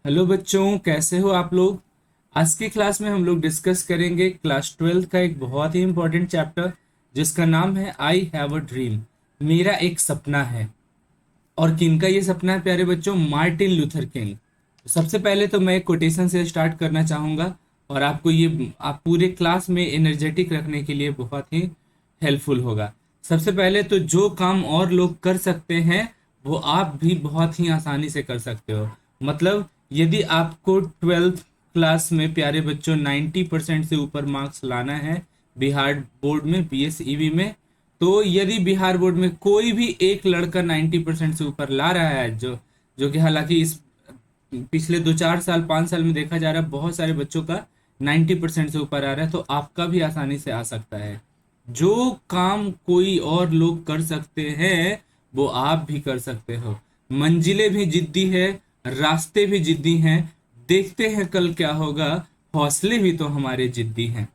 Hello बच्चों, कैसे हो आप लोग। आज की क्लास में हम लोग डिस्कस करेंगे क्लास 12 का एक बहुत ही इंपॉर्टेंट चैप्टर जिसका नाम है आई हैव अ ड्रीम। मेरा एक सपना है। और किनका ये सपना है प्यारे बच्चों? Martin Luther king. सबसे पहले तो मैं एक कोटेशन से स्टार्ट करना चाहूंगा और आपको ये आप पूरे क्लास में एनर्जेटिक रखने के लिए बहुत ही हेल्पफुल होगा। सबसे पहले तो जो काम और लोग कर सकते हैं वो आप भी बहुत ही आसानी से कर सकते हो। मतलब यदि आपको 12th क्लास में प्यारे बच्चों 90% से ऊपर मार्क्स लाना है बिहार बोर्ड में बीएसईबी में, तो यदि बिहार बोर्ड में कोई भी एक लड़का 90% से ऊपर ला रहा है, जो जो कि हालांकि इस पिछले 2 4 साल 5 साल में देखा जा रहा है बहुत सारे बच्चों का 90% से ऊपर आ रहा है, तो आपका भी आसानी से आ सकता है। जो काम कोई और लोग कर सकते हैं वो आप भी कर सकते हो। मंजिलें भी जिद्दी है, रास्ते भी जिद्दी हैं, देखते हैं कल क्या होगा, हौसले भी तो हमारे जिद्दी हैं।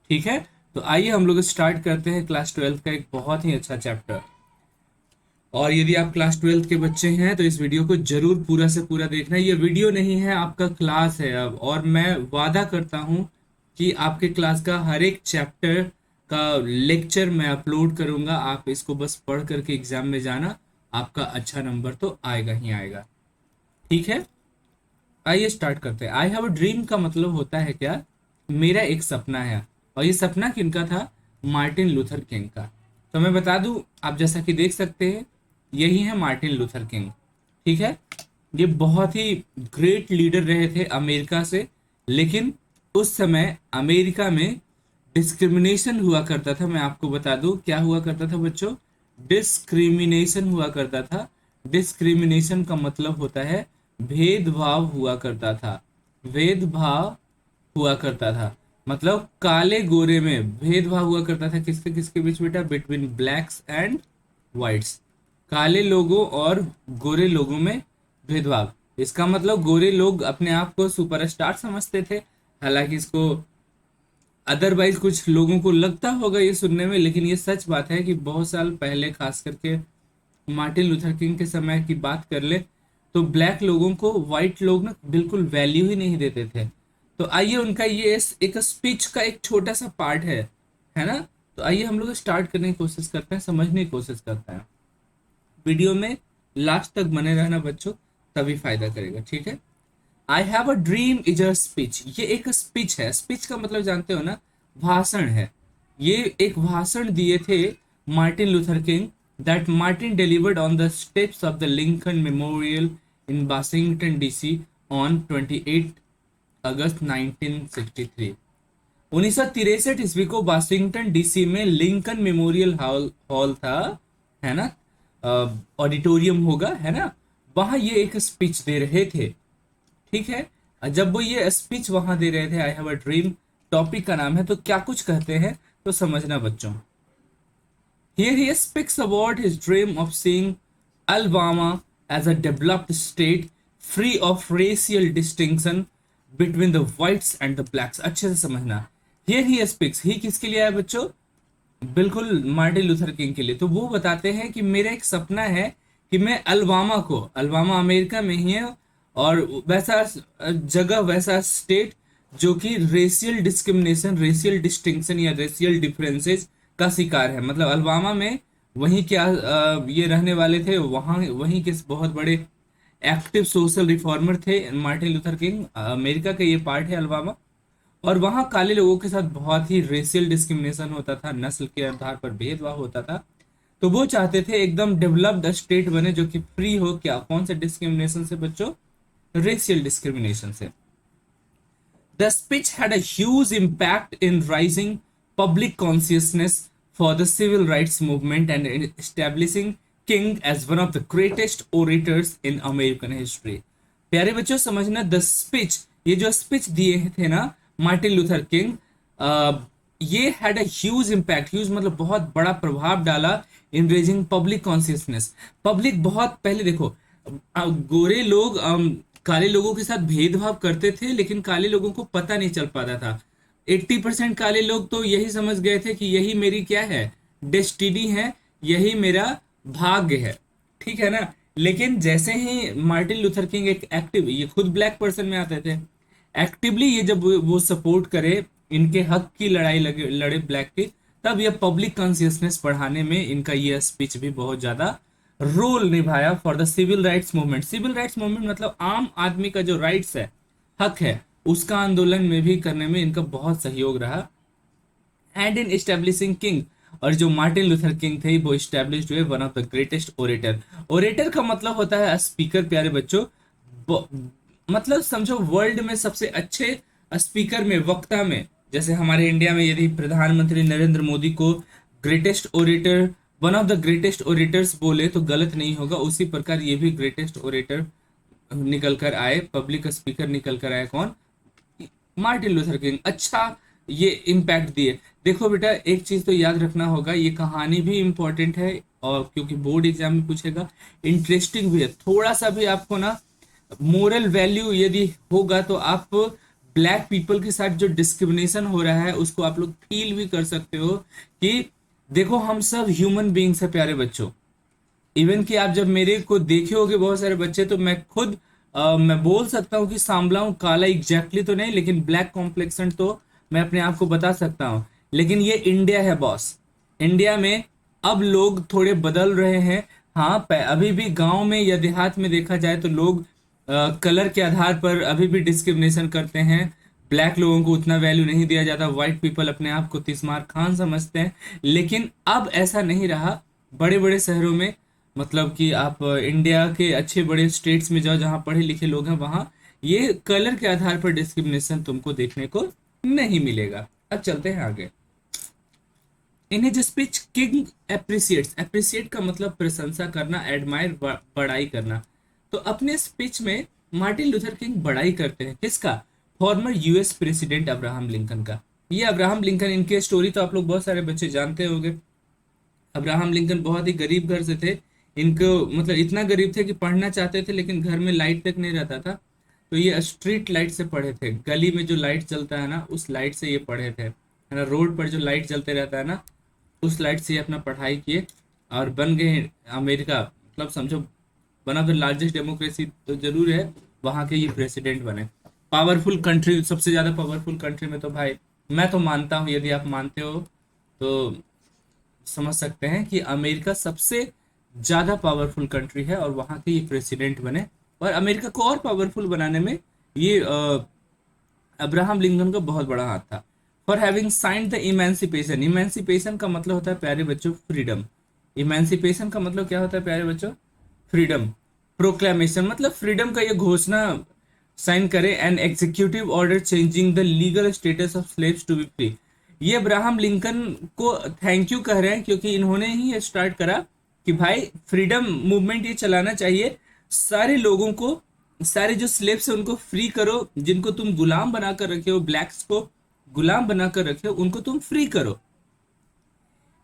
ठीक है, तो आइए हम लोग स्टार्ट करते हैं क्लास 12 का एक बहुत ही अच्छा चैप्टर। और यदि आप क्लास 12 के बच्चे हैं तो इस वीडियो को जरूर पूरा से पूरा देखना। ये वीडियो नहीं है, आपका क्लास है अब, और मैं वादा करता हूँ कि आपके क्लास का हर एक चैप्टर का लेक्चर मैं अपलोड करूंगा। आप इसको बस पढ़ करके एग्जाम में जाना, आपका अच्छा नंबर तो आएगा ही आएगा। ठीक है, आइए स्टार्ट करते हैं। आई हैव अ ड्रीम का मतलब होता है क्या? मेरा एक सपना है। और ये सपना किनका था? मार्टिन लूथर किंग का। तो मैं बता दूं, आप जैसा कि देख सकते हैं, यही है मार्टिन लूथर किंग। ठीक है, ये बहुत ही ग्रेट लीडर रहे थे अमेरिका से। लेकिन उस समय अमेरिका में डिस्क्रिमिनेशन हुआ करता था। मैं आपको बता दूं क्या हुआ करता था बच्चों। डिस्क्रिमिनेशन हुआ करता था। डिस्क्रिमिनेशन का मतलब होता है भेदभाव हुआ करता था। भेदभाव हुआ करता था, मतलब काले गोरे में भेदभाव हुआ करता था। किसके किसके बीच बेटा? Between blacks and whites. काले लोगों और गोरे लोगों में भेदभाव। इसका मतलब गोरे लोग अपने आप को सुपरस्टार समझते थे। हालांकि इसको अदरवाइज कुछ लोगों को लगता होगा ये सुनने में, लेकिन ये सच बात है कि बहुत साल पहले, खास करके मार्टिन लूथर किंग के समय की बात कर ले, तो ब्लैक लोगों को वाइट लोग ना बिल्कुल वैल्यू ही नहीं देते थे। तो आइए उनका ये एक स्पीच का एक छोटा सा पार्ट है ना। तो आइए हम लोग स्टार्ट करने की कोशिश करते हैं, समझने की कोशिश करते हैं। वीडियो में लास्ट तक बने रहना बच्चों, तभी फायदा करेगा। ठीक है, I have a dream is a speech. ये एक स्पीच है। स्पीच का मतलब जानते हो ना, भाषण है। ये एक भाषण दिए थे Martin Luther king, that Martin delivered on the steps of the Lincoln memorial in Washington DC on 28 अगस्त 1963। 1963 ईस्वी को वाशिंगटन डीसी में लिंकन मेमोरियल हॉल हॉल था, है ना। ऑडिटोरियम होगा, है ना। वहां ये एक स्पीच दे रहे थे। ठीक है, जब वो ये स्पीच वहां दे रहे थे, I have a dream topic का नाम है, तो क्या कुछ कहते हैं तो समझना बच्चों। Here he speaks about his dream of seeing Alabama as a developed state free of racial distinction between the whites and the blacks। अच्छे से समझना। Here he speaks, he किसके लिए है बच्चों? बिल्कुल मार्टिन लूथर किंग के लिए। तो वो बताते हैं कि मेरा एक सपना है कि मैं अलबामा को, अलबामा अमेरिका में ही है, और वैसा जगह, वैसा स्टेट जो कि रेशियल डिस्क्रिमिनेशन, रेशियल डिस्टिंक्शन या रेशियल डिफरेंसेस का शिकार है। मतलब अलबामा में वहीं क्या ये रहने वाले थे, वहाँ वहीं के बहुत बड़े एक्टिव सोशल रिफॉर्मर थे मार्टिन लूथर किंग। अमेरिका का ये पार्ट है अलबामा। और वहाँ काले लोगों के साथ बहुत ही रेशियल डिस्क्रिमिनेशन होता था, नस्ल के आधार पर भेदभाव होता था। तो वो चाहते थे एकदम डेवलप्ड स्टेट बने जो कि फ्री हो, क्या कौन से डिस्क्रिमिनेशन से बच्चों? रेशियल डिस्क्रिमिनेशन से। The speech had a huge impact in rising public consciousness for the civil rights movement and in establishing King as one of the greatest orators in American history। प्यारे बच्चों समझना, the speech, ये जो speech दिए थे ना Martin Luther king, ये had a huge impact. Huge मतलब बहुत बड़ा प्रभाव डाला इन रेजिंग पब्लिक कॉन्शियसनेस। पब्लिक बहुत पहले देखो, गोरे लोग काले लोगों के साथ भेदभाव करते थे, लेकिन काले लोगों को पता नहीं चल पाता था। 80% काले लोग तो यही समझ गए थे कि यही मेरी क्या है? डेस्टिनी है, यही मेरा भाग्य है। ठीक है ना। लेकिन जैसे ही मार्टिन लूथर किंग एक एक्टिव, ये खुद ब्लैक पर्सन में आते थे, एक्टिवली ये जब वो सपोर्ट करे, इनके हक की लड़ाई लगे लड़े ब्लैक की, तब ये पब्लिक कॉन्शियसनेस बढ़ाने में इनका ये स्पीच भी बहुत ज्यादा रोल निभाया for the civil rights movement. Civil rights movement मतलब आम आदमी का जो राइट्स है, हक है, उसका आंदोलन में भी करने में इनका बहुत सहयोग रहा। एंड इन एस्टेब्लिशिंग किंग, और जो मार्टिन लूथर किंग थे वो स्टैब्लिश्ड हुए one of the greatest orator. Orator का मतलब होता है स्पीकर प्यारे बच्चों, मतलब समझो वर्ल्ड में सबसे अच्छे स्पीकर में, वक्ता में, जैसे हमारे इंडिया में यदि प्रधानमंत्री नरेंद्र मोदी को greatest orator, one of the greatest orators बोले तो गलत नहीं होगा, उसी प्रकार ये भी ग्रेटेस्ट ओरेटर निकल कर आए, पब्लिक स्पीकर निकल कर आए, कौन? Martin Luther king. अच्छा, ये इम्पैक्ट दिए। देखो बेटा, एक चीज तो याद रखना होगा, ये कहानी भी इम्पोर्टेंट है और क्योंकि बोर्ड एग्जाम में पूछेगा, इंटरेस्टिंग भी है। थोड़ा सा भी आपको ना मोरल वैल्यू यदि होगा तो आप ब्लैक पीपल के साथ जो डिस्क्रिमिनेशन हो रहा है उसको आप लोग फील भी कर सकते हो कि देखो हम सब ह्यूमन बींग्स है प्यारे बच्चों। इवन कि आप जब मेरे को देखे होगे बहुत सारे बच्चे, तो मैं खुद मैं बोल सकता हूँ कि सांवला हूँ, काला एग्जैक्टली तो नहीं, लेकिन ब्लैक कॉम्प्लेक्शन तो मैं अपने आप को बता सकता हूँ। लेकिन ये इंडिया है बॉस, इंडिया में अब लोग थोड़े बदल रहे हैं। हाँ, अभी भी गांव में या देहात में देखा जाए तो लोग कलर के आधार पर अभी भी डिस्क्रिमिनेशन करते हैं। ब्लैक लोगों को उतना वैल्यू नहीं दिया जाता, व्हाइट पीपल अपने आप को तिस्मार खान समझते हैं। लेकिन अब ऐसा नहीं रहा। बड़े बड़े शहरों में, मतलब कि आप इंडिया के अच्छे बड़े स्टेट्स में जाओ जहाँ पढ़े लिखे लोग हैं, वहाँ ये कलर के आधार पर डिस्क्रिमिनेशन तुमको देखने को नहीं मिलेगा। अब चलते हैं आगे। In his speech king appreciates, appreciate का मतलब प्रशंसा करना, एडमायर बड़ाई करना। तो अपने स्पीच में मार्टिन लूथर किंग बड़ाई करते हैं किसका? Former US president Abraham Lincoln का। ये अब्राहम लिंकन, इनके स्टोरी तो आप लोग बहुत सारे बच्चे जानते होंगे। अब्राहम लिंकन बहुत ही गरीब घर से थे। इनको मतलब इतना गरीब थे कि पढ़ना चाहते थे लेकिन घर में लाइट तक नहीं रहता था, तो ये स्ट्रीट लाइट से पढ़े थे। गली में जो लाइट चलता है ना, उस लाइट से ये पढ़े थे, है ना। रोड पर जो लाइट जलते रहता है ना, उस लाइट से ये अपना पढ़ाई किए और बन गए अमेरिका, मतलब समझो one of the largest democracy तो जरूर है, वहाँ के ये प्रेसिडेंट बने। पावरफुल कंट्री, सबसे ज्यादा पावरफुल कंट्री में तो भाई मैं तो मानता हूँ, यदि आप मानते हो तो समझ सकते हैं कि अमेरिका सबसे ज्यादा पावरफुल कंट्री है और वहाँ के ये प्रेसिडेंट बने। और अमेरिका को और पावरफुल बनाने में ये अब्राहम लिंकन का बहुत बड़ा हाथ था। For having signed the emancipation, emancipation का मतलब होता है प्यारे बच्चों फ्रीडम। इमेंसिपेशन का मतलब क्या होता है प्यारे बच्चों? फ्रीडम। प्रोक्लेमेशन मतलब फ्रीडम का ये घोषणा साइन करे। And executive order changing the legal status of slaves to be free. ये अब्राहम लिंकन को थैंक यू कह रहे हैं क्योंकि इन्होंने ही स्टार्ट करा कि भाई फ्रीडम मूवमेंट ये चलाना चाहिए, सारे लोगों को, सारे जो स्लेव्स है उनको फ्री करो, जिनको तुम गुलाम बनाकर रखे हो, ब्लैक्स को गुलाम बनाकर रखे हो, उनको तुम फ्री करो।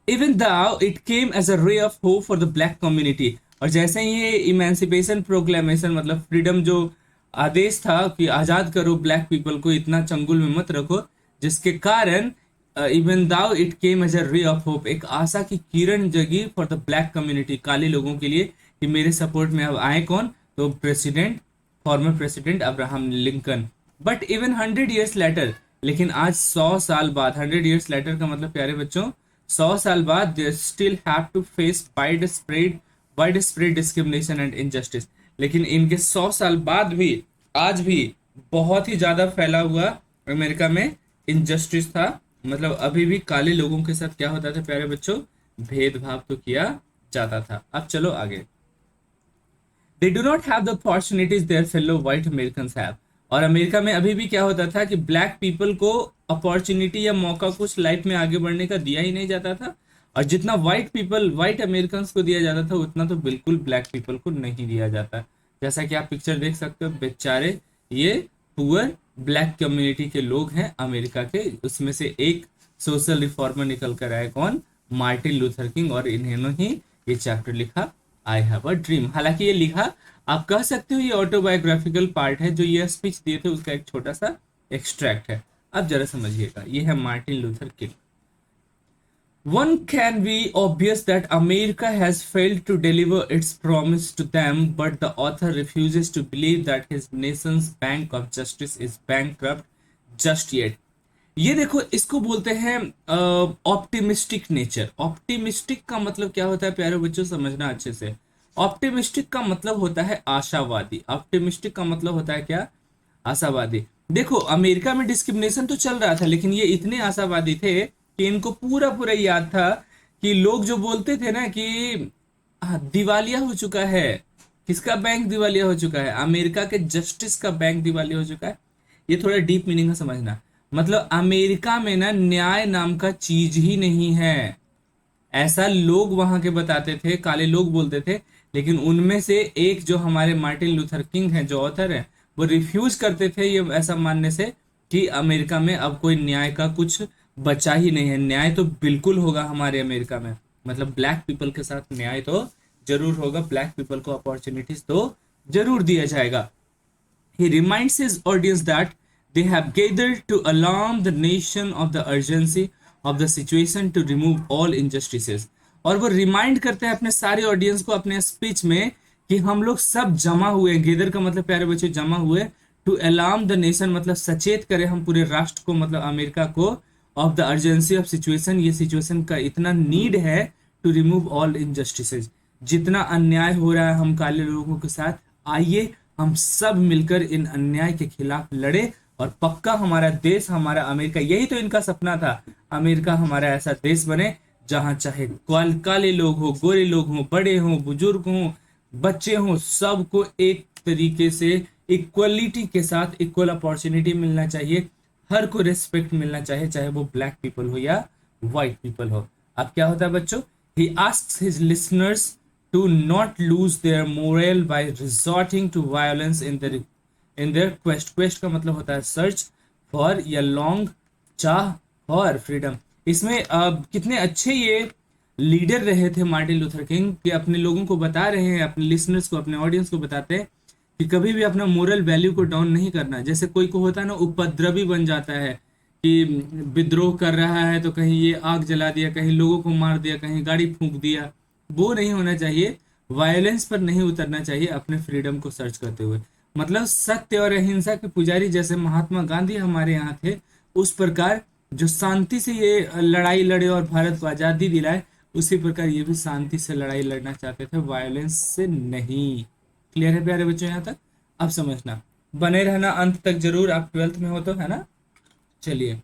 Even though it came as a ray of hope for the black community. और जैसे ही ये इमेंसिपेशन प्रोक्लेमेशन मतलब फ्रीडम जो आदेश था कि आजाद करो ब्लैक पीपल को, इतना चंगुल में मत रखो, जिसके कारण even though it came as a ray of hope, एक आशा की किरण जगी फॉर द ब्लैक कम्युनिटी, काले लोगों के लिए, कि मेरे सपोर्ट में अब आए कौन? तो president, former president Abraham Lincoln. But even 100 years later, लेकिन आज 100 साल बाद, 100 years लेटर का मतलब प्यारे बच्चों 100 साल बाद, they still have to face widespread discrimination and injustice. लेकिन इनके 100 साल बाद भी आज भी बहुत ही ज्यादा फैला हुआ अमेरिका में इनजस्टिस था। मतलब अभी भी काले लोगों के साथ क्या होता था प्यारे बच्चों? भेदभाव तो किया जाता था। अब चलो आगे। They do not have the opportunities there fellow white Americans have. और अमेरिका में अभी भी क्या होता था कि ब्लैक पीपल को अपॉर्चुनिटी या मौका कुछ लाइफ में आगे बढ़ने का दिया ही नहीं जाता था, और जितना व्हाइट अमेरिकंस को दिया जाता था उतना तो बिल्कुल ब्लैक पीपल को नहीं दिया जाता। जैसा कि आप पिक्चर देख सकते हो, बेचारे ये पुअर ब्लैक कम्युनिटी के लोग हैं अमेरिका के, उसमें से एक सोशल रिफॉर्मर निकल कर आए, कौन? Martin Luther king. और इन्होंने ही ये चैप्टर लिखा, आई हैव अ ड्रीम। हालांकि ये लिखा, आप कह सकते हो ये ऑटोबायोग्राफिकल पार्ट है, जो ये स्पीच दिए थे उसका एक छोटा सा एक्सट्रैक्ट है। अब जरा समझिएगा, ये है Martin Luther king. One can be obvious that America has failed to deliver its promise to them, but the author refuses to believe that his nation's bank of justice is bankrupt just yet. ये देखो, इसको बोलते हैं optimistic nature. Optimistic का मतलब क्या होता है प्यारे बच्चों, समझना अच्छे से। ऑप्टिमिस्टिक का मतलब होता है आशावादी। ऑप्टिमिस्टिक का मतलब होता है क्या? आशावादी। देखो, अमेरिका में डिस्क्रिमिनेशन तो चल रहा था, लेकिन ये इतने आशावादी थे कि इनको पूरा पूरा याद था कि लोग जो बोलते थे ना कि दिवालिया हो चुका है। किसका बैंक दिवालिया हो चुका है? अमेरिका के जस्टिस का बैंक दिवालिया हो चुका है। ये थोड़ा डीप मीनिंग है, समझना। मतलब अमेरिका में ना न्याय नाम का चीज ही नहीं है। ऐसा लोग वहां के बताते थे, काले लोग बोलते थे। लेकिन उनमें से एक जो हमारे मार्टिन लूथर किंग हैं, जो ऑथर हैं, वो रिफ्यूज करते थे ये ऐसा मानने से कि अमेरिका में अब कोई न्याय का कुछ बचा ही नहीं है। न्याय तो बिल्कुल होगा हमारे अमेरिका में। मतलब ब्लैक पीपल के साथ न्याय तो जरूर होगा, ब्लैक पीपल को अपॉर्चुनिटीज तो जरूर दिया जाएगा। He reminds his audience that they have gathered to alarm the nation of the urgency of the situation to remove all injustices। और वो रिमाइंड करते हैं अपने सारे ऑडियंस को अपने स्पीच में कि हम लोग सब जमा हुए, गेदर का मतलब प्यारे बच्चे जमा हुए, टू अलार्म द नेशन मतलब सचेत करें हम पूरे राष्ट्र को, मतलब अमेरिका को, of the urgency of situation, ये सिचुएशन का इतना नीड है, टू रिमूव ऑल इनजस्टिसेज, जितना अन्याय हो रहा है हम काले लोगों के साथ, आइए हम सब मिलकर इन अन्याय के खिलाफ लड़े। और पक्का हमारा देश, हमारा अमेरिका, यही तो इनका सपना था, अमेरिका हमारा ऐसा देश बने जहां चाहे काले लोग हो, गोरे लोग हो, बड़े हो, बुजुर्ग हो, बच्चे हो, सबको एक तरीके से इक्वलिटी के साथ इक्वल अपॉर्चुनिटी मिलना चाहिए। हर को रिस्पेक्ट मिलना चाहिए, चाहे वो ब्लैक पीपल हो या व्हाइट पीपल हो। अब क्या होता है बच्चों, ही asks his listeners to not lose their morale by resorting to violence in their quest। quest का मतलब होता है सर्च फॉर या लॉन्ग चाह फॉर फ्रीडम। इसमें कितने अच्छे ये लीडर रहे थे मार्टिन लूथर किंग, कि अपने लोगों को बता रहे हैं, अपने लिसनर्स को, अपने ऑडियंस को बताते हैं कि कभी भी अपना मोरल वैल्यू को डाउन नहीं करना। जैसे कोई को होता है ना, उपद्रवी बन जाता है कि विद्रोह कर रहा है तो कहीं ये आग जला दिया, कहीं लोगों को मार दिया, कहीं गाड़ी फूंक दिया। वो नहीं होना चाहिए, वायलेंस पर नहीं उतरना चाहिए अपने फ्रीडम को सर्च करते हुए। मतलब सत्य और अहिंसा के पुजारी जैसे महात्मा गांधी हमारे यहाँ थे, उस प्रकार जो शांति से ये लड़ाई लड़े और भारत को आज़ादी दिलाए, उसी प्रकार ये भी शांति से लड़ाई लड़ना चाहते थे, वायलेंस से नहीं। क्लियर है प्यारे बच्चों यहाँ तक? अब समझना, बने रहना अंत तक जरूर, आप 12th में हो तो, है ना। चलिए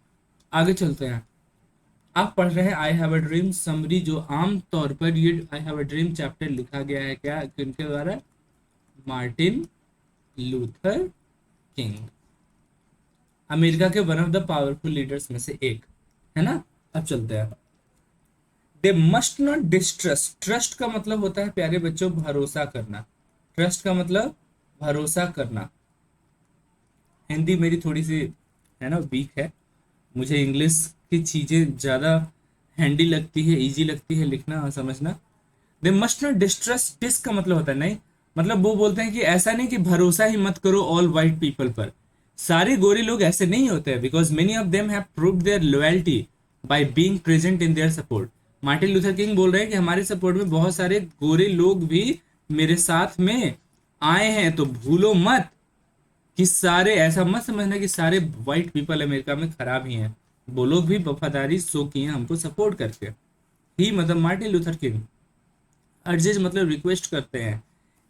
आगे चलते हैं। आप पढ़ रहे हैं I have a dream summary, जो आम तौर पर ये I have a dream chapter लिखा गया है क्या, किनके द्वारा? मार्टिन लूथर किंग, अमेरिका के one of the powerful leaders में से एक, है ना। अब चलते हैं। दे मस्ट नॉट डिस्ट्रस्ट। ट्रस्ट का मतलब होता है प्यारे बच्चों भरोसा करना। ट्रस्ट का मतलब भरोसा करना। हिंदी मेरी थोड़ी सी है ना वीक है, मुझे इंग्लिश की चीजें ज्यादा हैंडी लगती है, इजी लगती है लिखना और समझना। They must not distrust, dis का मतलब होता है नहीं, मतलब वो बोलते हैं कि ऐसा नहीं कि भरोसा ही मत करो ऑल वाइट पीपल पर। सारे गोरे लोग ऐसे नहीं होते हैं, because many of them have proved their loyalty by being present in their support. Martin Luther king बोल रहे हैं कि हमारे सपोर्ट में बहुत सारे गोरे लोग भी मेरे साथ में आए हैं, तो भूलो मत कि सारे, ऐसा मत समझना कि सारे व्हाइट पीपल अमेरिका में खराब ही हैं। वो लोग भी वफादारी शो किए हैं हमको सपोर्ट करके। ही मतलब मार्टिन लूथर किंग अर्जेज मतलब रिक्वेस्ट करते हैं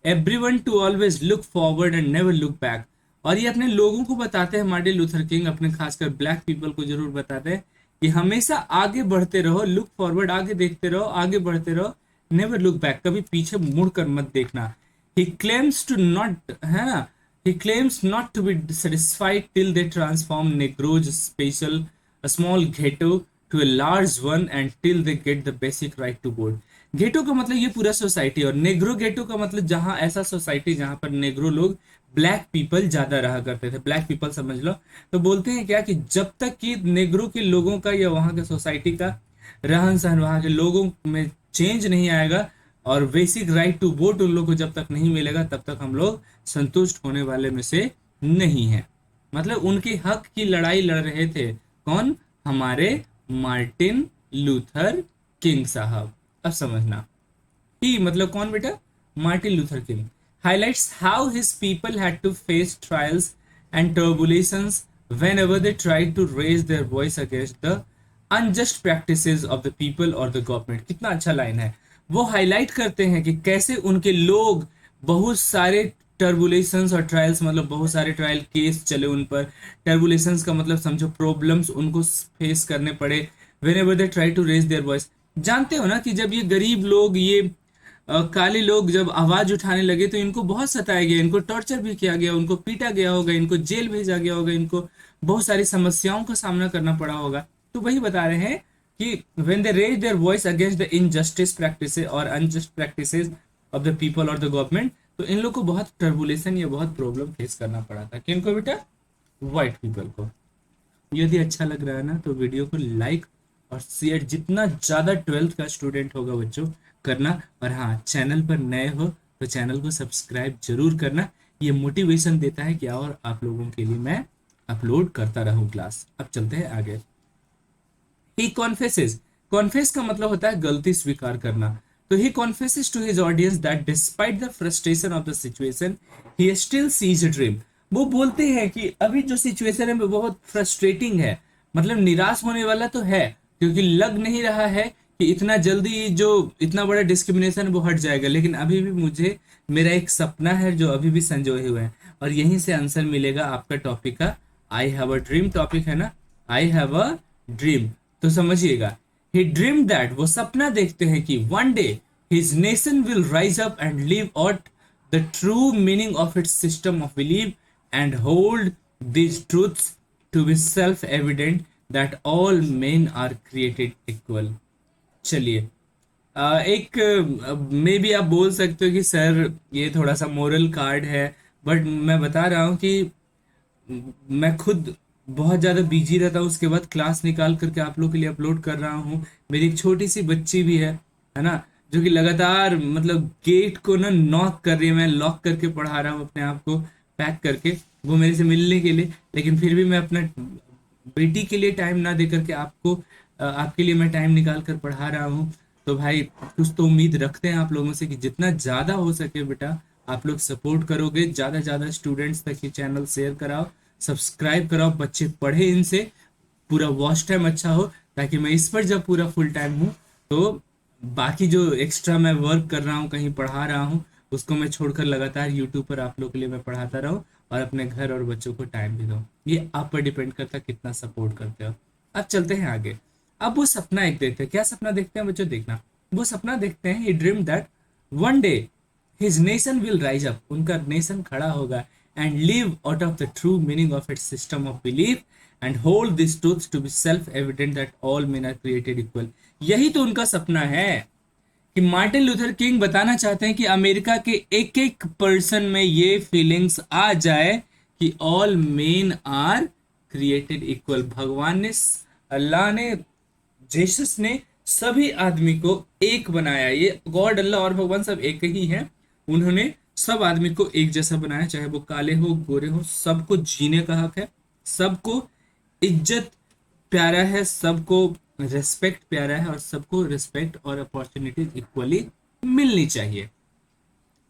everyone to always look forward and never look back. और ये अपने लोगों को बताते हैं, मार्टिन लूथर किंग अपने खासकर ब्लैक पीपल को जरूर बताते हैं कि हमेशा आगे बढ़ते रहो, लुक फॉरवर्ड, आगे देखते रहो, आगे बढ़ते रहो, नेवर लुक बैक, कभी पीछे मुड़कर मत देखना। ही क्लेम्स टू नॉट, है ना, he claims not to be satisfied till they transform Negroes special a small ghetto to a large one and till they get the basic right to vote। गेटो का मतलब ये पूरा सोसाइटी, और Negro गेटो का मतलब जहां ऐसा सोसाइटी जहां पर नेग्रो लोग, ब्लैक पीपल ज्यादा रहा करते थे, ब्लैक पीपल समझ लो। तो बोलते हैं क्या कि जब तक कि नेग्रो के लोगों का या वहां के सोसाइटी का रहन सहन, वहां के लोगों में चेंज नहीं आएगा और बेसिक राइट टू वोट उन लोग को जब तक नहीं मिलेगा, तब तक हम लोग संतुष्ट होने वाले में से नहीं है। मतलब उनके हक की लड़ाई लड़ रहे थे कौन? हमारे मार्टिन लूथर किंग साहब। अब समझना, ही मतलब कौन बेटा, Martin Luther king highlights how his people had to face trials and tribulations whenever they tried to raise their voice against the unjust practices of the people or the government। कितना अच्छा line है। वो highlight करते हैं कि कैसे उनके लोग बहुत सारे टर्बुलेशंस और ट्रायल्स, मतलब बहुत सारे ट्रायल केस चले उन पर। टर्बुलेशंस का मतलब समझो प्रॉब्लम्स उनको फेस करने पड़े। whenever they try to raise their voice, जानते हो ना कि जब ये गरीब लोग, ये काले लोग जब आवाज उठाने लगे तो इनको बहुत सताया गया, इनको टॉर्चर भी किया गया, उनको पीटा गया होगा, इनको जेल भेजा गया होगा, इनको बहुत सारी समस्याओं का सामना करना पड़ा होगा। तो वही बता रहे हैं कि when they raise their voice against the injustice practices और unjust practices of the people or the government, तो इन लोग को बहुत टर्बुलेशन या बहुत प्रॉब्लम फेस करना पड़ा था। किनको बेटा, व्हाइट पीपल को। यदि अच्छा लग रहा है ना तो वीडियो को लाइक और शेयर जितना ज़्यादा 12th का स्टूडेंट होगा बच्चों करना। और हाँ, चैनल पर नए हो तो चैनल को सब्सक्राइब जरूर करना। ये मोटिवेशन देता है कि और आप लोगों के लिए मैं अपलोड करता रहूं क्लास। अब चलते हैं आगे। ही कॉन्फेसेस, कॉन्फेस का मतलब होता है गलती स्वीकार करना। तो he confesses to his audience that despite the frustration of the situation he still sees a dream. वो बोलते हैं कि अभी जो सिचुएशन है वो बहुत फ्रस्ट्रेटिंग है, मतलब निराश होने वाला तो है, क्योंकि लग नहीं रहा है कि इतना जल्दी जो इतना बड़ा डिस्क्रिमिनेशन वो हट जाएगा, लेकिन अभी भी मुझे मेरा एक सपना है जो अभी भी संजोए हुए हैं। और यहीं से आंसर मिलेगा आपका टॉपिक का, I have a dream topic है ना, आई हैव अ ड्रीम। तो समझिएगा, ही ड्रीम दैट, वो सपना देखते हैं कि one day his nation will rise up and live out the true meaning of its system of believe and hold these truths to be self evident that all men are created equal। चलिए, एक मे भी आप बोल सकते हो कि sir ये थोड़ा सा मोरल कार्ड है, बट मैं बता रहा हूँ कि मैं खुद बहुत ज़्यादा बिजी रहता हूँ, उसके बाद क्लास निकाल करके आप लोग के लिए अपलोड कर रहा हूँ। मेरी एक छोटी सी बच्ची भी है ना, जो कि लगातार मतलब गेट को ना नॉक कर रही है, मैं लॉक करके पढ़ा रहा हूँ अपने आप को पैक करके, वो मेरे से मिलने के लिए। लेकिन फिर भी मैं अपना बेटी के लिए टाइम ना दे करके आपको आपके लिए मैं टाइम निकाल कर पढ़ा रहा हूँ। तो भाई कुछ तो उम्मीद रखते हैं आप लोगों से कि जितना ज़्यादा हो सके बेटा आप लोग सपोर्ट करोगे, ज़्यादा ज़्यादा स्टूडेंट्स तक ये चैनल शेयर कराओ, सब्सक्राइब कराओ, बच्चे पढ़े इनसे, पूरा वॉच टाइम अच्छा हो, ताकि मैं इस पर जब पूरा फुल टाइम हूँ तो बाकी जो एक्स्ट्रा मैं वर्क कर रहा हूँ, कहीं पढ़ा रहा हूँ, उसको मैं छोड़कर लगातार यूट्यूब पर आप लोग के लिए मैं पढ़ाता रहूँ और अपने घर और बच्चों को टाइम भी दूँ। ये आप पर डिपेंड करता है कितना सपोर्ट करते हो। अब चलते हैं आगे। अब वो सपना एक देखते हैं, क्या सपना देखते हैं बच्चों, देखना। वो सपना देखते हैं, he dream that one day his nation will rise up, उनका नेशन खड़ा होगा, and live out of the true meaning of its system of belief and hold this truths to be self evident that all men are created equal. यही तो उनका सपना है कि Martin Luther king बताना चाहते हैं कि अमेरिका के एक एक पर्सन में ये फीलिंग्स आ जाए कि all men are created equal. भगवान ने, अल्लाह ने, जीसस ने सभी आदमी को एक बनाया। ये गॉड, अल्लाह और भगवान सब एक ही हैं। उन्होंने सब आदमी को एक जैसा बनाया, चाहे वो काले हो गोरे हो, सबको जीने का हक है, सबको इज्जत प्यारा है, सबको रिस्पेक्ट प्यारा है, और सबको रिस्पेक्ट और अपॉर्चुनिटीज इक्वली मिलनी चाहिए।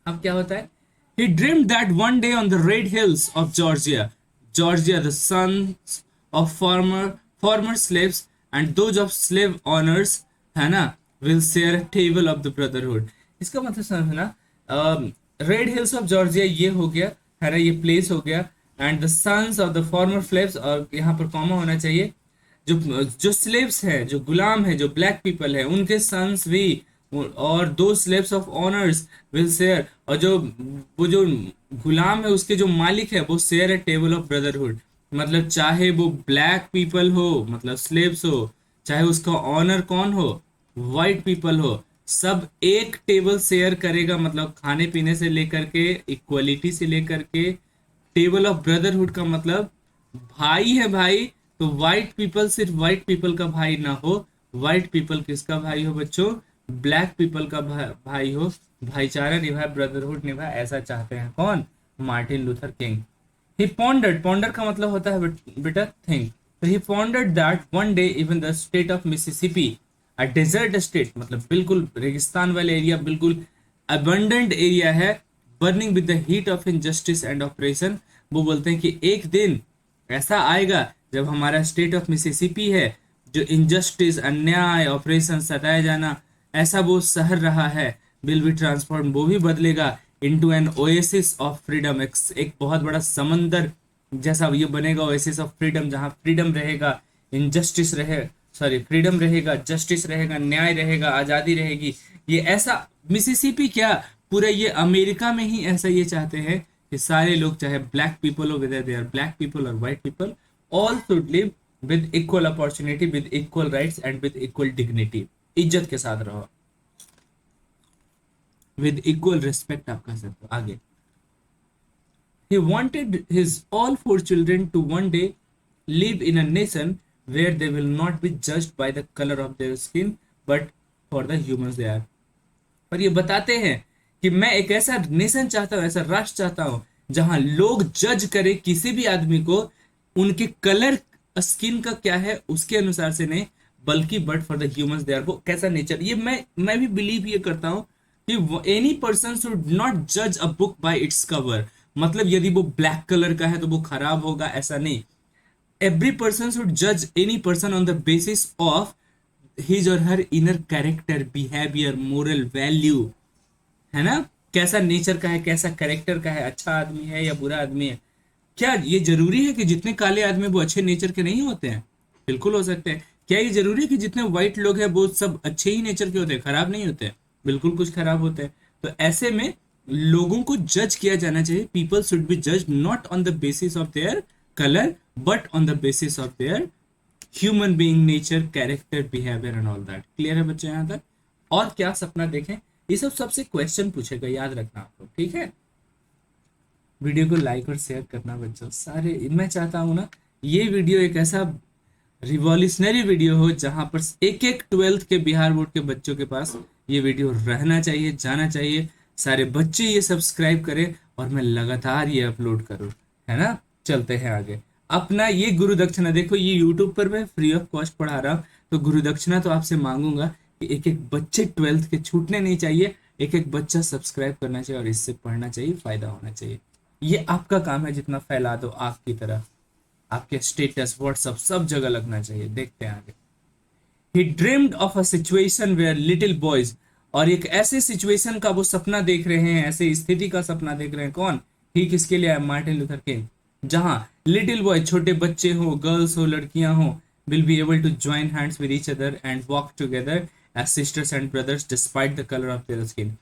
अब क्या होता है, he dreamed that one day on the red hills of Georgia the sons of former slaves and those of slave owners है ना will share a table of the brotherhood। इसका मतलब समझना, रेड हिल्स ऑफ जॉर्जिया ये हो गया है ना, ये प्लेस हो गया, and the sons of the former slaves, और यहाँ पर कॉमा होना चाहिए, जो जो स्लेव्स है, जो गुलाम है, जो ब्लैक पीपल है, उनके सन्स भी, और दो slaves of honours will share, और जो वो जो गुलाम है उसके जो मालिक है वो share A table of brotherhood. मतलब चाहे वो ब्लैक पीपल हो, मतलब स्लेव्स हो, चाहे उसका ऑनर कौन हो, वाइट पीपल हो, सब एक टेबल शेयर करेगा। मतलब खाने पीने से लेकर के, इक्वलिटी से लेकर के, टेबल ऑफ ब्रदरहुड का मतलब भाई है भाई। तो व्हाइट पीपल सिर्फ व्हाइट पीपल का भाई ना हो, व्हाइट पीपल किसका भाई हो बच्चों, ब्लैक पीपल का भाई हो, भाईचारा निभाए, ब्रदरहुड निभाए, ऐसा चाहते हैं कौन, Martin Luther King. He pondered, ponder का मतलब होता है बेटा थिंक। तो he pondered that one day even the state of Mississippi a desert state मतलब बिल्कुल रेगिस्तान वाले एरिया, बिल्कुल अबंडेंट एरिया है, burning with the heat of injustice and operation. वो बोलते हैं कि एक दिन ऐसा आएगा जब हमारा स्टेट ऑफ मिसिसिपी है, जो इनजस्टिस, अन्याय, ऑपरेशन, सताया जाना, ऐसा वो शहर रहा है, विल बी ट्रांसफॉर्म, वो भी बदलेगा into an oasis of freedom, एक बहुत बड़ा समंदर जैसा ये बनेगा, ओएसिस ऑफ फ्रीडम, जहां फ्रीडम रहेगा, इनजस्टिस रहे, सॉरी फ्रीडम रहेगा, जस्टिस रहेगा, न्याय रहेगा, आजादी रहेगी। ये ऐसा मिसिसिपी क्या, पूरे ये अमेरिका में ही ऐसा ये चाहते हैं कि सारे लोग, चाहे ब्लैक पीपल हो, whether they are black people और white people, all should live with equal opportunity, with equal rights and with equal dignity. इज्जत के साथ रहो, विद इक्वल रिस्पेक्ट आप कह सकते हो। आगे, he wanted his all four children to one day live in a nation where they will not be judged by the color of their skin but for the humans they are। और ये बताते हैं कि मैं एक ऐसा nation चाहता हूँ, ऐसा राष्ट्र चाहता हूँ जहां लोग जज करे किसी भी आदमी को उनके कलर, स्किन का क्या है उसके अनुसार से नहीं, बल्कि but for the humans they are, वो कैसा नेचर। ये मैं भी बिलीव ये करता हूँ कि एनी पर्सन शुड नॉट जज a book by its cover, मतलब यदि वो ब्लैक कलर का है तो वो खराब होगा, ऐसा नहीं। एवरी पर्सन शुड जज any person on the basis of his और her inner character, behaviour, moral value, है ना, कैसा नेचर का है, कैसा कैरेक्टर का है, अच्छा आदमी है या बुरा आदमी है। क्या ये जरूरी है कि जितने काले आदमी वो अच्छे नेचर के नहीं होते हैं? बिल्कुल हो सकते हैं। क्या ये जरूरी है कि जितने व्हाइट लोग हैं वो सब अच्छे ही नेचर के होते हैं, खराब नहीं होते? बिल्कुल कुछ खराब होते हैं। तो ऐसे में लोगों को जज किया जाना चाहिए, पीपल शुड बी जज not on the basis of their colour but on the basis of their human being, nature, character, behaviour and all that. Clear है बच्चे यहाँ तक? और क्या सपना देखें, ये सब सबसे क्वेश्चन पूछेगा, याद रखना आप लोग, ठीक है। वीडियो को लाइक और शेयर करना बच्चों सारे। मैं चाहता हूँ ना ये वीडियो एक ऐसा रिवॉल्यूशनरी वीडियो हो जहां पर एक एक 12th के बिहार बोर्ड के बच्चों के पास ये वीडियो रहना चाहिए, जाना चाहिए, सारे बच्चे ये सब्सक्राइब करें और मैं लगातार ये अपलोड करूँ, है ना। चलते हैं आगे। अपना ये गुरु दक्षिणा देखो, ये यूट्यूब पर मैं फ्री ऑफ कॉस्ट पढ़ा रहा हूँ, तो गुरु दक्षिणा तो आपसे मांगूंगा कि एक एक बच्चे 12th के छूटने नहीं चाहिए, एक एक बच्चा सब्सक्राइब करना चाहिए और इससे पढ़ना चाहिए, फायदा होना चाहिए। ये आपका काम है, जितना फैला दो आग की तरह, आपके स्टेटस, व्हाट्सएप, सब जगह लगना चाहिए। देखते हैं आगे। He dreamed of a situation where little boys, और एक ऐसे सिचुएशन का वो सपना देख रहे हैं, ऐसे स्थिति का सपना देख रहे हैं। कौन? ही किसके लिए? Martin Luther King. जहां लिटिल बॉय, छोटे बच्चे हो, गर्ल्स हो, लड़कियां हो, will be able to join hands with each other and walk together as sisters and brothers despite the colour of their skin.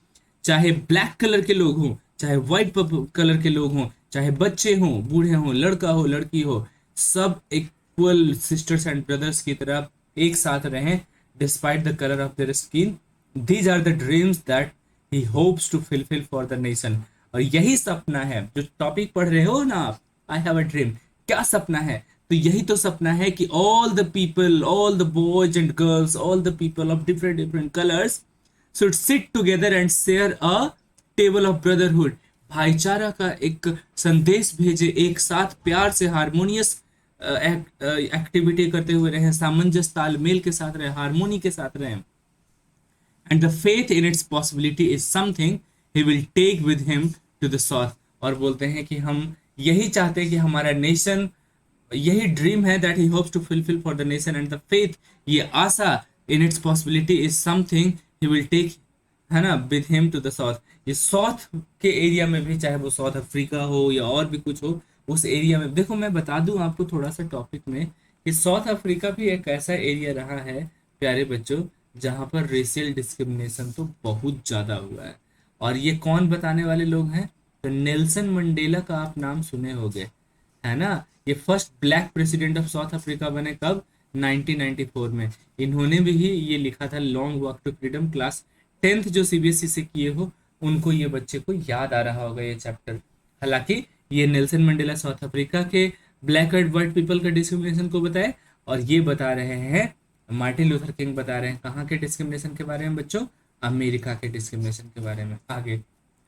चाहे ब्लैक कलर के लोग हों, चाहे व्हाइट कलर के लोग हों, चाहे बच्चे हों, बूढ़े हों, लड़का हो, लड़की हो, सब इक्वल सिस्टर्स एंड ब्रदर्स की तरह एक साथ रहें, despite the colour of their skin. These are the dreams that he hopes to fulfil for the nation. और यही सपना है जो टॉपिक पढ़ रहे हो ना आप, आई हैव अ ड्रीम। क्या सपना है? तो यही तो सपना है कि all the people, all the boys and girls, all the people of different different colours should sit together and share a table of brotherhood। भाईचारा का एक संदेश भेजे, एक साथ प्यार से हारमोनियस एक्टिविटी करते हुए रहे, सामंजस्य तालमेल के साथ रहे, हारमोनी के साथ रहे। And the faith in its possibility is something he will take with him to the south. और बोलते हैं कि हम यही चाहते हैं कि हमारा नेशन, यही ड्रीम है that he hopes to fulfil for the nation, and the faith, ये आशा, in its possibility is something he will take, है ना, with him to the south. ये साउथ के एरिया में भी, चाहे वो साउथ अफ्रीका हो या और भी कुछ हो, उस एरिया में देखो, मैं बता दूं आपको थोड़ा सा टॉपिक में कि साउथ अफ्रीका भी एक ऐसा एरिया रहा है प्यारे बच्चों जहां पर रेशियल डिस्क्रिमिनेशन तो बहुत ज्यादा हुआ है। और ये कौन बताने वाले लोग हैं? तो नेल्सन मंडेला का आप नाम सुने होंगे, है ना। ये first black president of south Africa बने कब? 1994 में। इन्होंने भी ही ये लिखा था long walk to freedom. Class 10th जो सीबीएसई से किए हो उनको, ये बच्चे को याद आ रहा होगा ये चैप्टर। हालांकि ये नेल्सन मंडेला साउथ अफ्रीका के ब्लैक एंड व्हाइट पीपल का डिस्क्रिमिनेशन को बताए, और ये बता रहे हैं मार्टिन लूथर किंग बता रहे हैं कहाँ के डिस्क्रिमिनेशन के बारे में बच्चों? अमेरिका के डिस्क्रिमिनेशन के बारे में। आगे,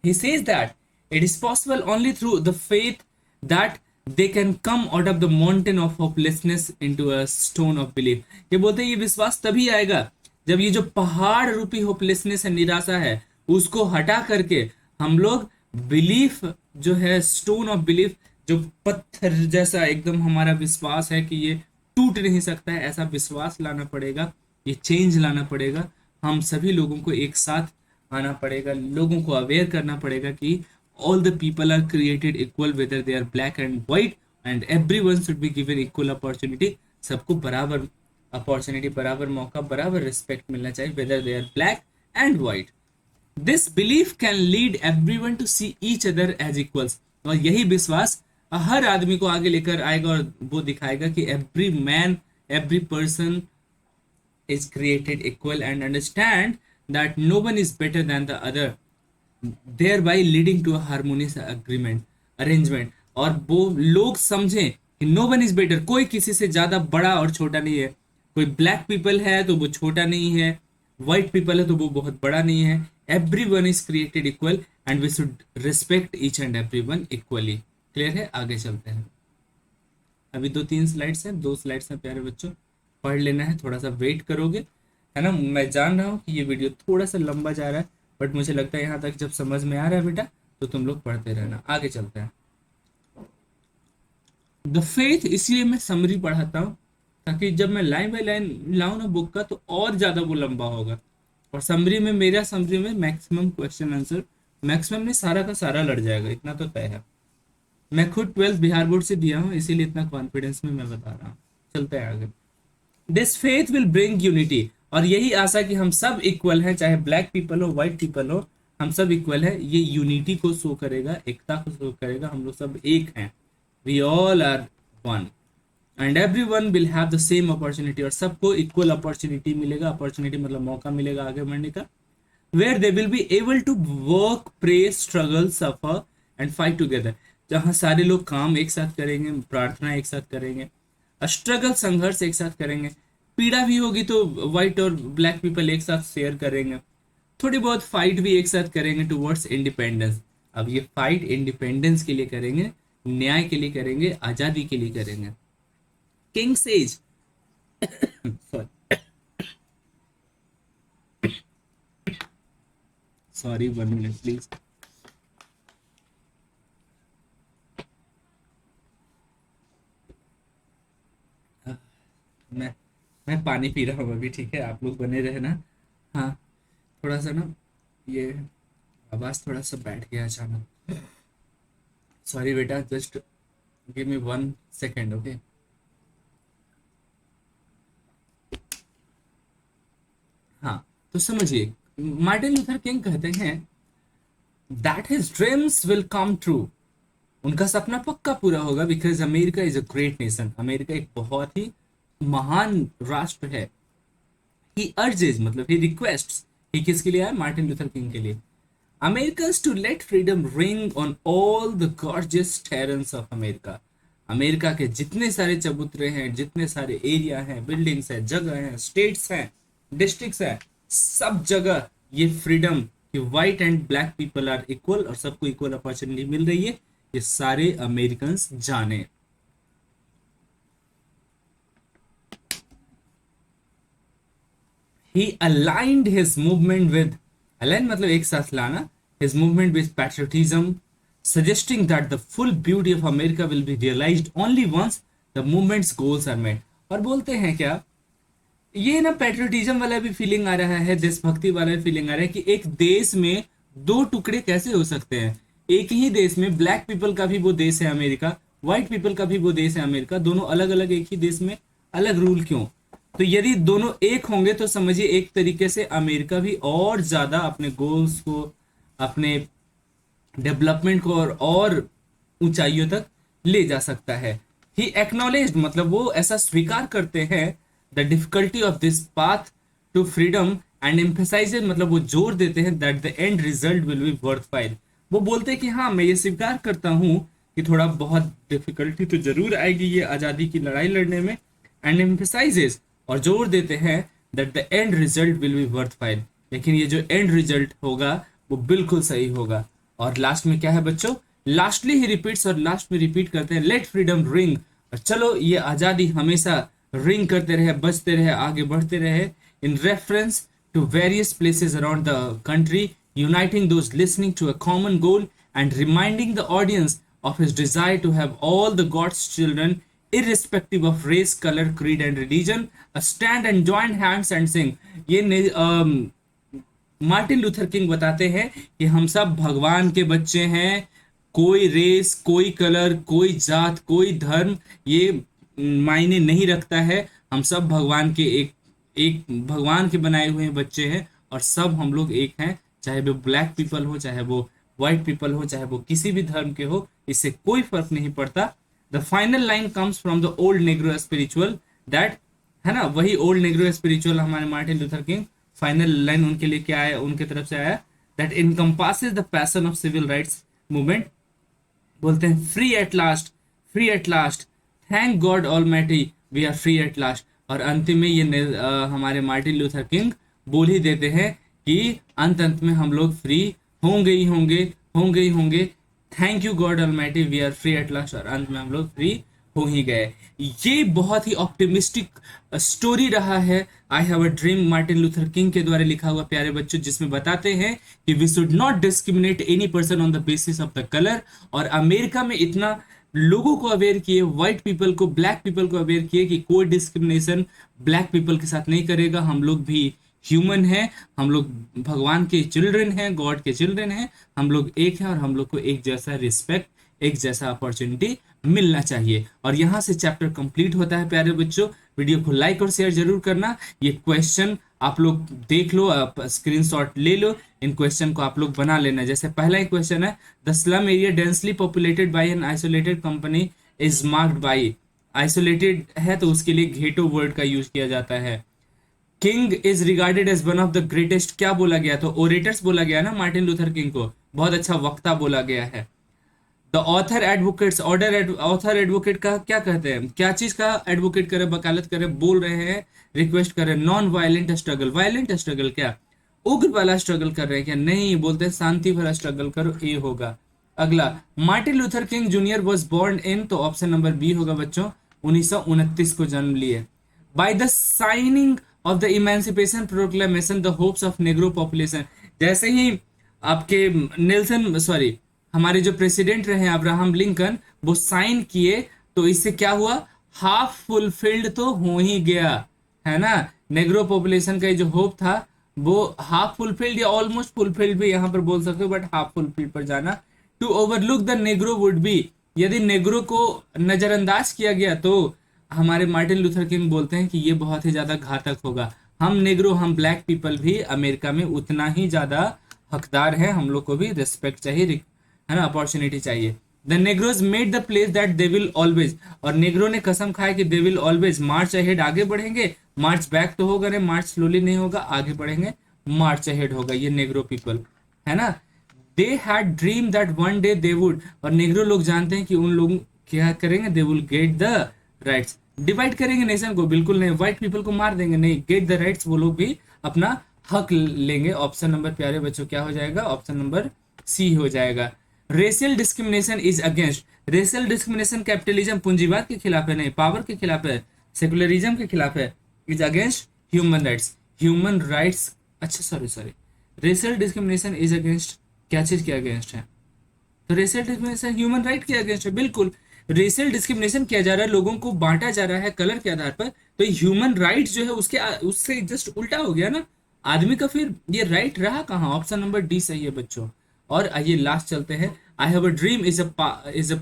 he says that it is possible only through the faith that they can come out of the mountain of hopelessness into a stone of belief। ये बोलते हैं ये विश्वास तभी आएगा जब ये जो पहाड़ रूपी होपलेसनेस है, निराशा है, उसको हटा करके हम लोग बिलीफ जो है, स्टोन ऑफ बिलीफ, जो पत्थर जैसा एकदम हमारा विश्वास है कि ये टूट नहीं सकता है, ऐसा विश्वास लाना पड़ेगा, ये चेंज लाना पड़ेगा। हम सभी लोगों को एक साथ आना पड़ेगा, लोगों को अवेयर करना पड़ेगा कि all the people are created equal whether they are black and white, and everyone should be given equal opportunity. सबको बराबर अपॉर्चुनिटी, बराबर मौका, बराबर रिस्पेक्ट मिलना चाहिए, whether they are black and white. This belief can lead everyone to see each other as equals. और यही विश्वास हर आदमी को आगे लेकर आएगा और वो दिखाएगा कि every man, every person is created equal and understand that no one is better than the other, thereby leading to a harmonious agreement arrangement। और वो लोग समझें कि नो वन इज बेटर, कोई किसी से ज्यादा बड़ा और छोटा नहीं है। कोई ब्लैक पीपल है तो वो छोटा नहीं है, व्हाइट पीपल है तो वो बहुत बड़ा नहीं है। Every one is created equal and we should respect each and every one equally. Clear है? आगे चलते हैं। अभी 2-3 स्लाइड्स हैं, 2 स्लाइड्स हैं प्यारे बच्चों, पढ़ लेना है, थोड़ा सा वेट करोगे, है ना। मैं जान रहा हूँ कि ये वीडियो थोड़ा सा लंबा जा रहा है, बट मुझे लगता है यहाँ तक जब समझ में आ रहा है बेटा, तो तुम लोग पढ़ते रहना। आगे चलते हैं। द फेथ, इसलिए मैं समरी पढ़ाता हूँ ताकि जब मैं लाइन बाय लाइन लाऊं ना बुक का, तो और ज़्यादा वो लंबा होगा। और समरी में, मेरा समरी में मैक्सिमम क्वेश्चन आंसर, मैक्सिमम नहीं, सारा का सारा लड़ जाएगा, इतना तो तय है। मैं खुद 12th बिहार बोर्ड से दिया हूँ, इसीलिए इतना कॉन्फिडेंस में मैं बता रहा हूँ। चलते हैं आगे। This faith will bring unity, और यही आशा कि हम सब इक्वल हैं, चाहे ब्लैक पीपल हो, व्हाइट पीपल हो, हम सब इक्वल है। ये यूनिटी को शो करेगा, एकता को शो करेगा, हम लोग सब एक हैं, we all are one, and every one will have the same opportunity, और सबको इक्वल अपॉर्चुनिटी मिलेगा। अपॉर्चुनिटी मतलब मौका मिलेगा आगे बढ़ने का। Where they will be able to work, pray, struggle, suffer and fight together, जहाँ सारे लोग काम एक साथ करेंगे, प्रार्थना एक साथ करेंगे, स्ट्रगल, संघर्ष एक साथ करेंगे, पीड़ा भी होगी तो व्हाइट और ब्लैक पीपल एक साथ शेयर करेंगे, थोड़ी बहुत फाइट भी एक साथ करेंगे टुवर्ड्स इंडिपेंडेंस। अब ये फाइट इंडिपेंडेंस के लिए करेंगे, न्याय के लिए करेंगे, आजादी के लिए करेंगे। King says sorry 1 minute please. मैं पानी पी रहा हूँ अभी, ठीक है, आप लोग बने रहे ना। हाँ, थोड़ा सा ना ये आवाज़ थोड़ा सा बैठ गया अचानक, सॉरी बेटा, just give me 1 second, okay. हाँ, तो समझिए, मार्टिन लूथर किंग कहते हैं that his dreams will come true, उनका सपना पक्का पूरा होगा, because America is a great nation, America एक बहुत ही महान राष्ट्र है। ही अर्जेज, मतलब ही रिक्वेस्ट्स, ही किसके लिए आया? मार्टिन लूथर किंग के लिए। Americans to let freedom ring on all the gorgeous terrains of America, America के जितने सारे चबूतरे हैं, जितने सारे एरिया हैं, बिल्डिंग्स हैं, जगह हैं, स्टेट्स हैं, डिस्ट्रिक्ट्स हैं, सब जगह ये फ्रीडम कि white and black people are equal और सबको इक्वल अपॉर्चुनिटी मिल रही है, ये सारे अमेरिकन्स जाने। He aligned his movement with, align मतलब एक साथ लाना, his movement with patriotism, suggesting that the full beauty of America will be realized only once the movement's goals are met। और बोलते हैं क्या, ये ना पैट्रियोटिज्म वाला भी फीलिंग आ रहा है, देशभक्ति वाला भी फीलिंग आ रहा है कि एक देश में 2 टुकड़े कैसे हो सकते हैं। एक ही देश में ब्लैक पीपल का भी वो देश है अमेरिका, व्हाइट पीपल का भी वो देश है अमेरिका, दोनों अलग अलग एक ही देश में, अलग रूल क्यों? तो यदि दोनों एक होंगे तो समझिए एक तरीके से अमेरिका भी और ज्यादा अपने गोल्स को, अपने डेवलपमेंट को और ऊंचाइयों तक ले जा सकता है। ही एक्नॉलेज्ड, मतलब वो ऐसा स्वीकार करते हैं, the difficulty of this path to freedom and emphasises, मतलब वो जोर देते हैं that the end result will be worthwhile. वो बोलते हैं कि हाँ, मैं ये स्वीकार करता हूँ कि थोड़ा बहुत डिफिकल्टी तो जरूर आएगी ये आज़ादी की लड़ाई लड़ने में, एंड एम्फेसाइजेज, और जोर देते हैं that the end result will be worthwhile, लेकिन ये जो एंड रिजल्ट होगा वो बिल्कुल सही होगा। और लास्ट में क्या है बच्चों? लास्टली ही रिपीट्स, और लास्ट में रिपीट करते हैं लेट फ्रीडम रिंग, और चलो ये आज़ादी हमेशा रिंग करते रहे, बजते रहे, आगे बढ़ते रहे, in reference to various places around the country, uniting those listening to a common goal and reminding the audience of his desire to have all the God's children, irrespective of race, color, creed, and religion, stand and join hands and sing. ये Martin Luther king बताते हैं कि हम सब भगवान के बच्चे हैं, कोई रेस, कोई कलर, कोई जात, कोई धर्म ये मायने नहीं रखता है। हम सब भगवान के एक एक भगवान के बनाए हुए बच्चे हैं और सब हम लोग एक हैं, चाहे वो ब्लैक पीपल हो, चाहे वो व्हाइट पीपल हो, चाहे वो किसी भी धर्म के हो, इससे कोई फर्क नहीं पड़ता। The final line comes from the old Negro spiritual that, है ना, वही ओल्ड नेग्रो स्पिरिचुअल हमारे Martin Luther King, final line उनके लिए क्या आया, उनके तरफ से आया, that encompasses the passion of civil rights movement. बोलते हैं free at last, thank God almighty we are free at last. और अंतिम में ये हमारे मार्टिन लूथर किंग बोल ही देते हैं कि अंत में हम लोग फ्री होंगे ही होंगे। Thank you God almighty we are free at last, और अंत में हम लोग फ्री हो ही गए। ये बहुत ही ऑप्टिमिस्टिक स्टोरी रहा है I have a dream, Martin Luther King के द्वारा लिखा हुआ प्यारे बच्चों, जिसमें बताते हैं कि we should not discriminate any person on the basis of the colour. और अमेरिका में इतना लोगों को अवेयर किए, व्हाइट पीपल को, ब्लैक पीपल को अवेयर किए कि कोई डिस्क्रिमिनेशन ब्लैक पीपल के साथ नहीं करेगा, हम लोग भी ह्यूमन है, हम लोग भगवान के चिल्ड्रन हैं, गॉड के चिल्ड्रन हैं, हम लोग एक हैं और हम लोग को एक जैसा रिस्पेक्ट, एक जैसा अपॉर्चुनिटी मिलना चाहिए। और यहाँ से चैप्टर कंप्लीट होता है प्यारे बच्चों। वीडियो को लाइक और शेयर जरूर करना। ये क्वेश्चन आप लोग देख लो, आप स्क्रीनशॉट ले लो, इन क्वेश्चन को आप लोग बना लेना। जैसे पहला एक क्वेश्चन है, the slum area densely populated by an isolated company is marked by, isolated है तो उसके लिए घेटो वर्ड का यूज किया जाता है। King is regarded as one of the greatest, क्या बोला गया, तो ओरेटर्स बोला गया ना मार्टिन लूथर किंग को, बहुत अच्छा वक्ता बोला गया है। The author advocates, author advocate का क्या कहते हैं, क्या चीज का एडवोकेट करे, वकालत करे, बोल रहे हैं, रिक्वेस्ट करे, non violent struggle, violent struggle क्या, उग्र वाला स्ट्रगल कर रहे हैं क्या, नहीं, बोलते हैं शांति भरा स्ट्रगल करो, ये होगा। अगला, Martin Luther King junior was born in, तो ऑप्शन नंबर बी होगा बच्चों, 1929 को जन्म लिए। By the signing off the emancipation proclamation the hopes of Negro population, जैसे ही आपके हमारे जो प्रेसिडेंट रहे अब्राहम लिंकन, वो साइन किए, तो इससे क्या हुआ, हाफ फुलफिल्ड तो हो ही गया, है ना। नेग्रो पॉपुलेशन का जो होप था वो हाफ फुलफिल्ड या ऑलमोस्ट फुलफिल्ड भी यहाँ पर बोल सकते हो, बट हाफ फुलफिल्ड पर जाना। To overlook the Negro would be, यदि नेग्रो को नजरअंदाज किया गया तो हमारे मार्टिन लूथर किंग बोलते हैं कि ये बहुत ही ज्यादा घातक होगा। हम नेग्रो, हम ब्लैक पीपल भी अमेरिका में उतना ही ज्यादा हकदार है, हम लोग को भी रिस्पेक्ट चाहिए, है ना, अपॉर्चुनिटी चाहिए। The नेग्रोज made the place that they will always, और नेग्रो ने कसम खाया कि they will always March ahead, आगे बढ़ेंगे, मार्च बैक तो होगा नहीं, मार्च स्लोली नहीं होगा, आगे बढ़ेंगे, मार्च अहेड होगा, ये नेग्रो पीपल, है ना। They had dream that one day they would, और नेग्रो लोग जानते हैं कि उन लोग क्या करेंगे, they will get the rights, divide करेंगे नेशन को, बिल्कुल नहीं, व्हाइट पीपल को मार देंगे, नहीं, गेट द राइट्स, वो लोग भी अपना हक लेंगे। ऑप्शन नंबर प्यारे बच्चों क्या हो जाएगा, ऑप्शन नंबर सी हो जाएगा। Racial discrimination is against, racial discrimination capitalism पूंजीवाद के खिलाफ है, नहीं, पावर के खिलाफ है, सेकुलरिज्म के खिलाफ है, is against human rights, human rights, अच्छा sorry, racial discrimination is against, क्या चीज के अगेंस्ट है, तो रेशियल डिस्क्रिमिनेशन ह्यूमन राइट के अगेंस्ट है, बिल्कुल। रेशियल डिस्क्रिमिनेशन किया जा रहा है, लोगों को बांटा जा रहा है कलर के आधार पर, तो ह्यूमन राइट जो है उससे जस्ट उल्टा हो गया ना, आदमी का फिर ये राइट रहा कहाँ, ऑप्शन नंबर डी सही है बच्चों। और आइए लास्ट चलते हैं, I have a dream is a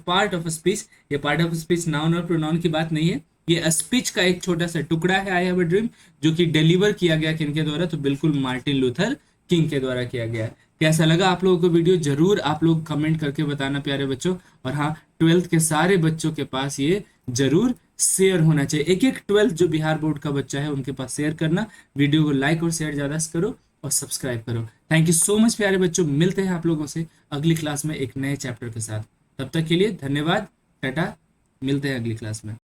part of a speech, ये पार्ट ऑफ स्पीच नाउन और प्रोनाउन की बात नहीं है, ये स्पीच का एक छोटा सा टुकड़ा है, आई हैव अ ड्रीम, जो कि डिलीवर किया गया किनके द्वारा, तो बिल्कुल मार्टिन लूथर किंग के द्वारा किया गया है। कैसा लगा आप लोगों को वीडियो, जरूर आप लोग कमेंट करके बताना प्यारे बच्चों। और हाँ, 12th के सारे बच्चों के पास ये जरूर शेयर होना चाहिए, एक 12th जो बिहार बोर्ड का बच्चा है उनके पास शेयर करना, वीडियो को लाइक और शेयर ज्यादा से करो और सब्सक्राइब करो। थैंक यू सो मच प्यारे बच्चों, मिलते हैं आप लोगों से अगली क्लास में एक नए चैप्टर के साथ, तब तक के लिए धन्यवाद, टाटा, मिलते हैं अगली क्लास में।